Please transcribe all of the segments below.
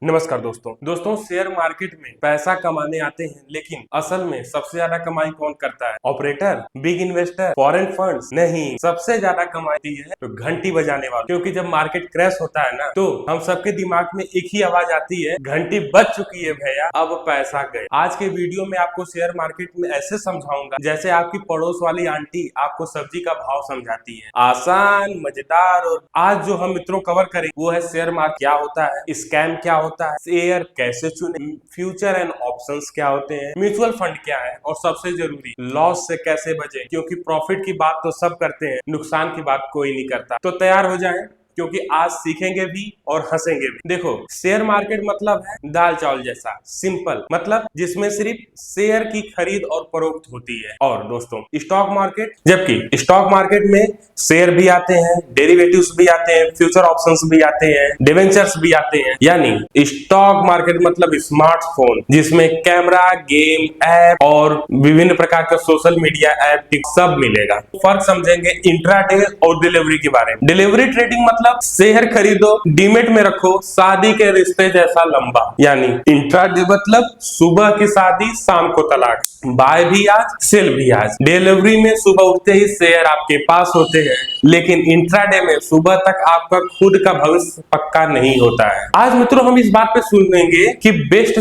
नमस्कार दोस्तों share market में पैसा कमाने आते हैं, लेकिन असल में सबसे ज्यादा कमाई कौन करता है? Operator, big investor, foreign funds? नहीं, सबसे ज्यादा कमाई है तो घंटी बजाने वाले। क्योंकि जब मार्केट क्रैश होता है ना, तो हम सबके दिमाग में एक ही आवाज आती है, घंटी बज चुकी है भैया, अब पैसा गए। आज के वीडियो में आपको शेयर मार्केट में ऐसे समझाऊंगा जैसे आपकी पड़ोस वाली आंटी आपको सब्जी का भाव समझाती है। आसान, मजेदार। और आज जो हम मित्रों कवर करें वो है शेयर मार्केट क्या होता है, स्कैम क्या होता है, शेयर कैसे चुने, फ्यूचर एंड ऑप्शंस क्या होते हैं, म्यूचुअल फंड क्या है, और सबसे जरूरी लॉस से कैसे बचे। क्योंकि प्रॉफिट की बात तो सब करते हैं, नुकसान की बात कोई नहीं करता। तो तैयार हो जाएं, क्योंकि आज सीखेंगे भी और हंसेंगे भी। देखो, शेयर मार्केट मतलब है दाल चावल जैसा सिंपल, मतलब जिसमें सिर्फ शेयर की खरीद और फरोख्त होती है। और दोस्तों स्टॉक मार्केट, जबकि स्टॉक मार्केट में शेयर भी आते हैं, डेरिवेटिव्स भी आते हैं, फ्यूचर ऑप्शंस भी आते हैं, डिवेंचर्स भी आते हैं। यानी स्टॉक मार्केट मतलब स्मार्टफोन, जिसमें कैमरा, गेम, ऐप और विभिन्न प्रकार का सोशल मीडिया ऐप सब मिलेगा। फर्क समझेंगे इंट्राडे और डिलीवरी के बारे में। डिलीवरी ट्रेडिंग मतलब शेयर खरीदो, डीमेट में रखो, शादी के रिश्ते जैसा लंबा। यानी इंट्राडे मतलब सुबह की शादी, शाम को तलाक, बाय भी आज, सेल भी आज। डिलीवरी में सुबह उठते ही शेयर आपके पास होते हैं, लेकिन इंट्राडे में सुबह तक आपका खुद का भविष्य पक्का नहीं होता है। आज मित्रों हम इस बात पे सुनेंगे कि बेस्ट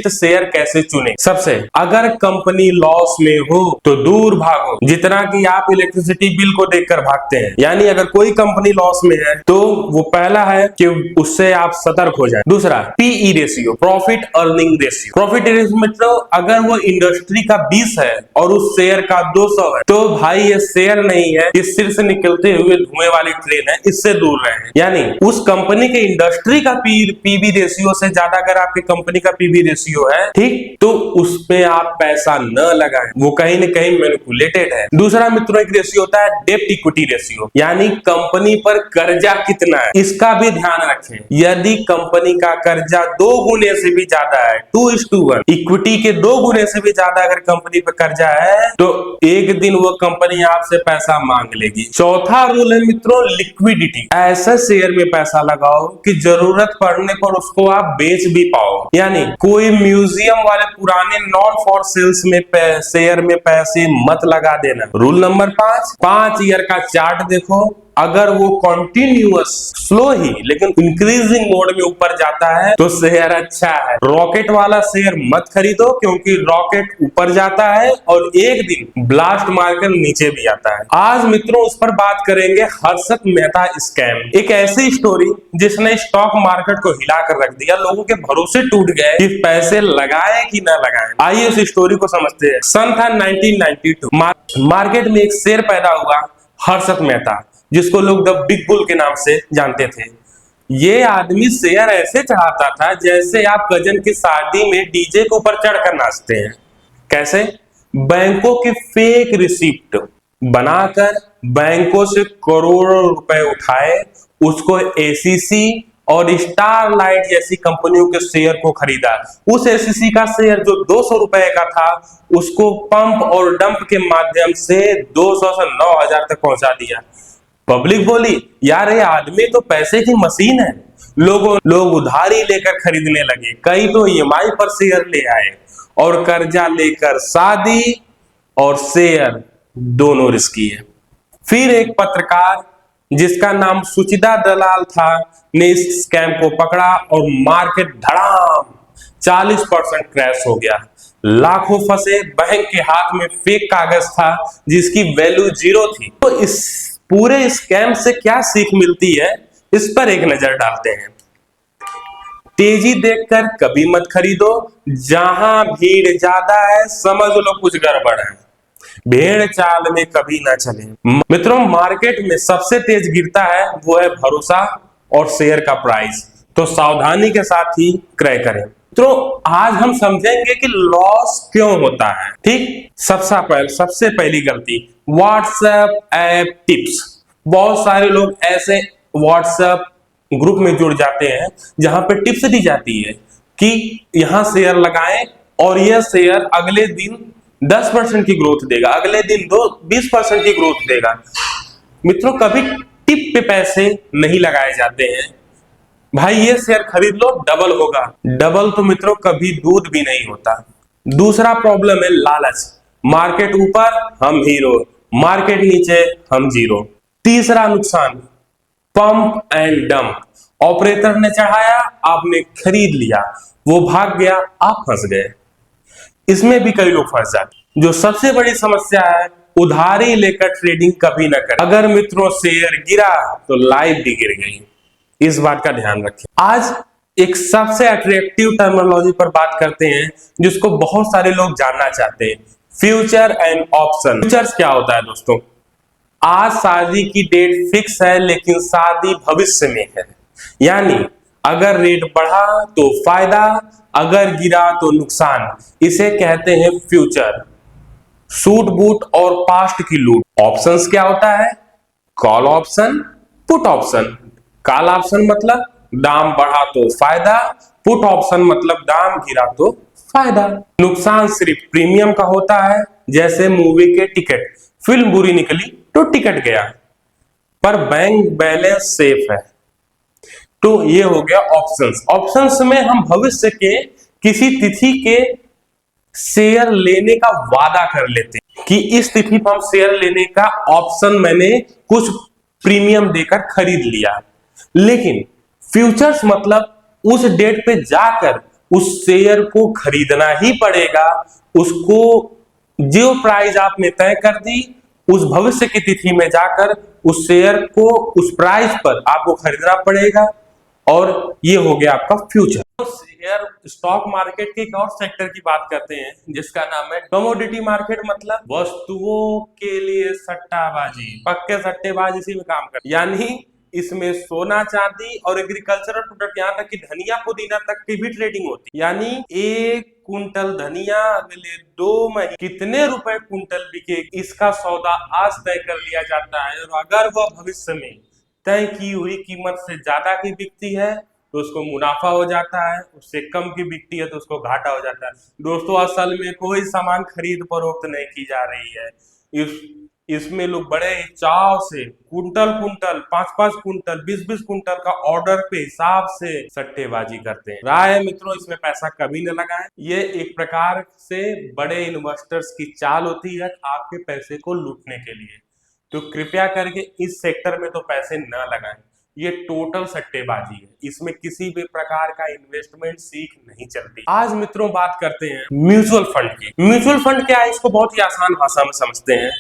शेयर कैसे चुने। सबसे, अगर कंपनी लॉस में हो तो दूर भागो, जितना कि आप इलेक्ट्रिसिटी बिल को देखकर भागते हैं। यानी अगर कोई कंपनी लॉस में है तो वो पहला है कि उससे आप सतर्क हो जाए। दूसरा, PE ratio, profit earning ratio. Profit ratio मतलब अगर वो इंडस्ट्री का 20 है और उस शेयर का 200 है, तो भाई ये शेयर नहीं है, ये सिर से निकलते हुए धुएं वाली ट्रेन है, इससे दूर रहें। यानी उस कंपनी के इंडस्ट्री का पीबी रेशियो से ज्यादा अगर आपकी कंपनी का पीबी रेशियो है, ठीक, तो उस पे आप पैसा न लगाएं, वो कहीं न कहीं मैनिपुलेटेड है। दूसरा मित्रों एक रेशियो होता है डेब्ट इक्विटी रेशियो, यानी कंपनी पर कर्जा कितना है, इसका भी ध्यान रखें। यदि कंपनी का कर्जा 2 गुने से भी ज्यादा है, 2:1, इक्विटी के 2 गुने से भी ज्यादा अगर कंपनी पर कर्जा है, तो एक दिन वो कंपनी आपसे पैसा मांग लेगी। चौथा रूल है मित्रों लिक्विडिटी। ऐसा शेयर में पैसा लगाओ कि जरूरत पड़ने पर उसको आप बेच भी पाओ। यानी कोई म्यूजियम वाले पुराने नॉन फॉर सेल्स में शेयर में पैसे मत लगा देना। रूल नंबर 5 ईयर का चार्ट देखो, अगर वो कॉन्टिन्यूअस स्लो ही लेकिन इंक्रीजिंग मोड में ऊपर जाता है तो शेयर अच्छा है। रॉकेट वाला शेयर मत खरीदो, क्योंकि रॉकेट ऊपर जाता है और एक दिन ब्लास्ट मारकर नीचे भी आता है। आज मित्रों उस पर बात करेंगे, हर्षद मेहता स्कैम। एक ऐसी स्टोरी जिसने स्टॉक मार्केट को हिलाकर रख दिया, लोगों के भरोसे टूट गए कि पैसे लगाए कि ना लगाए। आइए इस स्टोरी को समझते हैं। सन था 1992। मार्केट में एक शेर पैदा हुआ, हर्षद मेहता, जिसको लोग द बिग बुल के नाम से जानते थे। ये आदमी शेयर ऐसे चढ़ाता था जैसे आप कजन की शादी में डीजे के ऊपर चढ़कर नाचते हैं। कैसे? बैंकों की फेक रिसिप्ट बनाकर बैंकों से करोड़ों रुपए उठाए, उसको एसीसी और स्टारलाइट जैसी कंपनियों के शेयर को खरीदा। उस एसीसी का शेयर जो 200 रुपए का था, उसको पंप और डंप के माध्यम से 200 से 9000 तक पहुंचा दिया। पब्लिक बोली, यार ये आदमी तो पैसे की मशीन है। लोग उधारी लेकर खरीदने लगे, कई तो ईएमआई पर शेयर ले आए, और कर्जा लेकर शादी और शेयर दोनों रिस्की है। फिर एक पत्रकार जिसका नाम सुचिता दलाल था ने इस स्कैम को पकड़ा और मार्केट धड़ाम 40% क्रैश हो गया। लाखों फंसे, बैंक के हाथ में फेक कागज था जिसकी वैल्यू 0 थी। तो इस पूरे स्कैम से क्या सीख मिलती है, इस पर एक नजर डालते हैं। तेजी देखकर कभी मत खरीदो, जहां भीड़ ज्यादा है समझ लो कुछ गड़बड़ है। भेड़ चाल में कभी ना चले। मित्रों मार्केट में सबसे तेज गिरता है वो है भरोसा और शेयर का प्राइस, तो सावधानी के साथ ही क्रय करें। तो आज हम समझेंगे कि लॉस क्यों होता है। ठीक, सबसे पहली गलती, व्हाट्सएप ऐप टिप्स। बहुत सारे लोग ऐसे व्हाट्सएप ग्रुप में जुड़ जाते हैं जहां पे टिप्स दी जाती है कि यहां शेयर लगाएं और यह शेयर अगले दिन 10% की ग्रोथ देगा, अगले दिन 20% की ग्रोथ देगा। मित्रों कभी टिप पे पैसे नहीं लगाए जाते हैं, भाई ये शेयर खरीद लो डबल होगा। डबल तो मित्रों कभी दूध भी नहीं होता। दूसरा प्रॉब्लम है लालच। मार्केट ऊपर हम हीरो, मार्केट नीचे हम जीरो। तीसरा नुकसान पंप एंड डंप। ऑपरेटर ने चढ़ाया, आपने खरीद लिया, वो भाग गया, आप फंस गए। इसमें भी कई लोग फंस जाते। जो सबसे बड़ी समस्या है, उधारी लेकर ट्रेडिंग कभी ना करें। अगर मित्रों शेयर गिरा तो लाइफ भी गिर गई। इस बात का ध्यान रखें। आज एक सबसे अट्रैक्टिव टर्मिनोलॉजी पर बात करते हैं जिसको बहुत सारे लोग जानना चाहते हैं, फ्यूचर एंड ऑप्शन। फ्यूचर्स क्या होता है दोस्तों? आज शादी की डेट फिक्स है लेकिन शादी भविष्य में है। यानी अगर रेट बढ़ा तो फायदा, अगर गिरा तो नुकसान। इसे कहते हैं फ्यूचर। सूट बूट और पास्ट की लूट। ऑप्शंस क्या होता है? Call option, put option. Call option मतलब दाम बढ़ा तो फायदा, पुट ऑप्शन मतलब दाम गिरा तो फायदा। नुकसान सिर्फ प्रीमियम का होता है, जैसे मूवी के टिकट, फिल्म बुरी निकली तो टिकट गया, पर बैंक बैलेंस सेफ है। तो ये हो गया ऑप्शंस। ऑप्शंस में हम भविष्य के किसी तिथि के शेयर लेने का वादा कर लेते हैं कि इस तिथि पर हम शेयर लेने का ऑप्शन मैंने कुछ प्रीमियम देकर खरीद लिया। लेकिन फ्यूचर्स मतलब उस डेट पे जाकर उस शेयर को खरीदना ही पड़ेगा। उसको जो प्राइस आपने तय कर दी, उस भविष्य की तिथि में जाकर उस शेयर को उस प्राइस पर आपको खरीदना पड़ेगा। और ये हो गया आपका फ्यूचर। तो शेयर स्टॉक मार्केट के एक और सेक्टर की बात करते हैं जिसका नाम है कमोडिटी मार्केट। मतलब वस्तुओं के लिए सट्टाबाजी, पक्के सट्टेबाज इसी में काम करते। यानी इसमें सोना चांदी और एग्रीकल्चरल प्रोडक्ट, यहाँ तक कि धनिया पुदीना तक की भी ट्रेडिंग होती है। यानी 1 कुंटल धनिया अगले 2 महीने कितने रुपए कुंटल बिके, इसका सौदा आज तय कर लिया जाता है। और अगर वह भविष्य में तय की हुई कीमत से ज्यादा की बिकती है तो उसको मुनाफा हो जाता है, उससे कम की बिकती है तो उसको घाटा हो जाता है। दोस्तों असल में कोई सामान खरीद फरोख्त नहीं की जा रही है। इसमें लोग बड़े चाव से कुंटल कुंटल, 5-5 कुंटल, 20-20 कुंटल का ऑर्डर पे हिसाब से सट्टेबाजी करते हैं। राय है मित्रों, इसमें पैसा कभी न लगाएं। ये एक प्रकार से बड़े इन्वेस्टर्स की चाल होती है आपके पैसे को लूटने के लिए। तो कृपया करके इस सेक्टर में तो पैसे न लगाएं। ये टोटल सट्टेबाजी है, इसमें किसी भी प्रकार का इन्वेस्टमेंट सीख नहीं चलती। आज मित्रों बात करते हैं म्यूचुअल फंड की। म्यूचुअल फंड क्या है, इसको बहुत ही आसान भाषा में समझते हैं।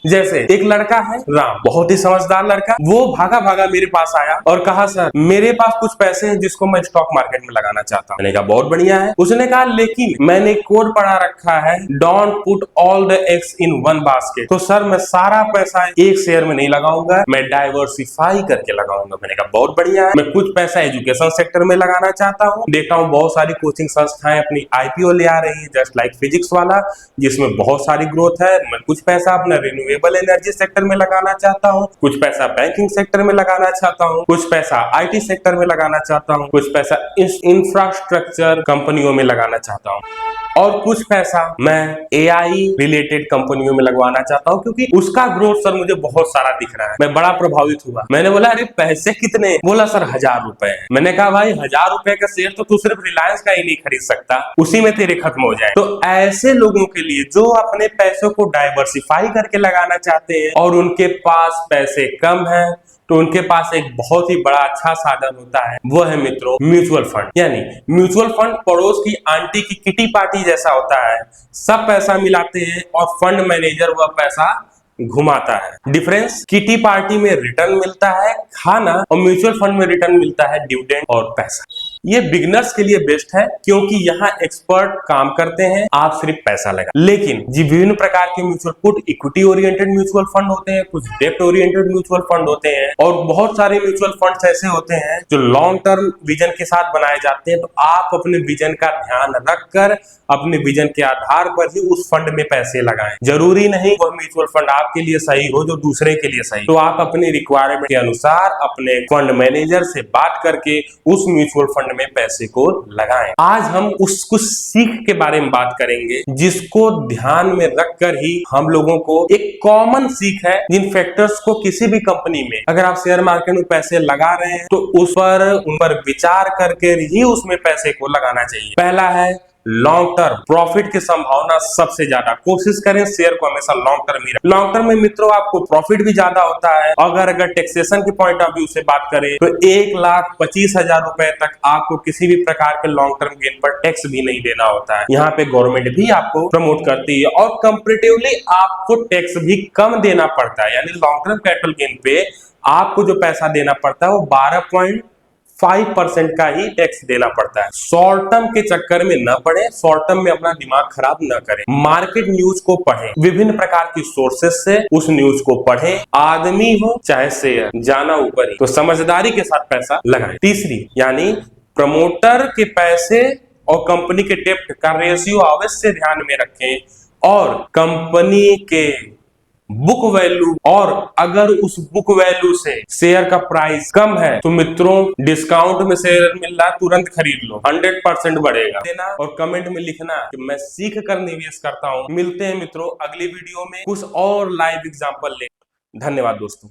जैसे एक लड़का है राम, बहुत ही समझदार लड़का, वो भागा भागा मेरे पास आया और कहा सर मेरे पास कुछ पैसे हैं जिसको मैं स्टॉक मार्केट में लगाना चाहता हूँ। मैंने कहा बहुत बढ़िया है। उसने कहा लेकिन मैंने कोड पढ़ा रखा है, don't put all the eggs in one basket. तो सर मैं सारा पैसा एक शेयर में नहीं लगाऊंगा, मैं डाइवर्सिफाई करके लगाऊंगा। मैंने कहा बहुत बढ़िया है। मैं कुछ पैसा एजुकेशन सेक्टर में लगाना चाहता हूँ। देखता हूँ बहुत सारी कोचिंग संस्थाएं अपनी IPO ले आ रही है, जस्ट लाइक फिजिक्स वाला, जिसमें बहुत सारी ग्रोथ है। मैं कुछ पैसा अपना रिन्यूएबल एनर्जी सेक्टर में लगाना चाहता हूँ, कुछ पैसा बैंकिंग सेक्टर में लगाना चाहता हूँ, कुछ पैसा IT सेक्टर में लगाना चाहता हूँ, कुछ पैसा इंफ्रास्ट्रक्चर कंपनियों में लगाना चाहता हूँ, और कुछ पैसा मैं AI रिलेटेड कंपनियों में लगवाना चाहता हूँ क्योंकि उसका ग्रोथ सर मुझे बहुत सारा दिख रहा है। मैं बड़ा प्रभावित हुआ। मैंने बोला अरे पैसे कितने? बोला सर 1000 रुपए है। मैंने कहा भाई 1000 रुपए का शेयर तो तू सिर्फ रिलायंस का ही नहीं खरीद सकता, उसी में तेरे खत्म हो जाए। तो ऐसे लोगों के लिए जो अपने पैसों को डाइवर्सिफाई करके लगाना चाहते हैं और उनके पास पैसे कम है, तो उनके पास एक बहुत ही बड़ा अच्छा साधन होता है, वो है मित्रों म्यूचुअल फंड। यानी म्यूचुअल फंड पड़ोस की आंटी की किटी पार्टी जैसा होता है। सब पैसा मिलाते हैं और फंड मैनेजर वह पैसा घुमाता है। डिफरेंस, किटी पार्टी में रिटर्न मिलता है खाना, और म्यूचुअल फंड में रिटर्न मिलता है डिविडेंड और पैसा। ये बिगनर्स के लिए बेस्ट है क्योंकि यहाँ एक्सपर्ट काम करते हैं, आप सिर्फ पैसा लगा। लेकिन जी विभिन्न प्रकार के mutual fund, equity oriented mutual fund होते हैं, कुछ डेप्ट ओरिएंटेड म्यूचुअल फंड होते हैं, और बहुत सारे म्यूचुअल फंड्स ऐसे होते हैं जो लॉन्ग टर्म विजन के साथ बनाए जाते हैं। तो आप अपने विजन का ध्यान रखकर अपने विजन के आधार पर ही उस फंड में पैसे लगाएं। जरूरी नहीं वह म्यूचुअल फंड आपके लिए सही हो जो दूसरे के लिए सही। तो आप अपनी रिक्वायरमेंट के अनुसार अपने फंड मैनेजर से बात करके उस म्यूचुअल फंड फंड में पैसे को लगाएं। आज हम उस कुछ सीख के बारे में बात करेंगे जिसको ध्यान में रखकर ही हम लोगों को एक कॉमन सीख है, जिन फैक्टर्स को किसी भी कंपनी में अगर आप शेयर मार्केट में पैसे लगा रहे हैं तो उन पर विचार करके ही उसमें पैसे को लगाना चाहिए। पहला है लॉन्ग टर्म प्रॉफिट की संभावना सबसे ज्यादा, कोशिश करें शेयर को हमेशा लॉन्ग टर्म ही रखें। लॉन्ग टर्म में मित्रों आपको प्रॉफिट भी ज्यादा होता है। अगर टैक्सेशन के पॉइंट ऑफ व्यू से बात करें तो 1,25,000 रुपए तक आपको किसी भी प्रकार के लॉन्ग टर्म गेन पर टैक्स भी नहीं देना होता है। यहाँ पे गवर्नमेंट भी आपको प्रमोट करती है और कंपेरेटिवली आपको टैक्स भी कम देना पड़ता है। यानी लॉन्ग टर्म कैपिटल गेन पे आपको जो पैसा देना पड़ता है वो 12.5% का ही टैक्स देना पड़ता है। शॉर्ट टर्म के चक्कर में न पड़े, शॉर्ट टर्म में अपना दिमाग खराब न करें। मार्केट न्यूज को पढ़ें, विभिन्न प्रकार की सोर्सेस से उस न्यूज को पढ़ें। आदमी हो चाहे शेयर, जाना ऊपर ही, तो समझदारी के साथ पैसा लगाएं। तीसरी यानी प्रमोटर के पैसे और कंपनी के डेब्ट का रेशियो अवश्य ध्यान में रखें और कंपनी के बुक वैल्यू, और अगर उस बुक वैल्यू से शेयर का प्राइस कम है तो मित्रों डिस्काउंट में शेयर मिल रहा है, तुरंत खरीद लो, 100% बढ़ेगा। देना और कमेंट में लिखना कि मैं सीख कर निवेश करता हूं। मिलते हैं मित्रों अगली वीडियो में कुछ और लाइव एग्जांपल ले। धन्यवाद दोस्तों।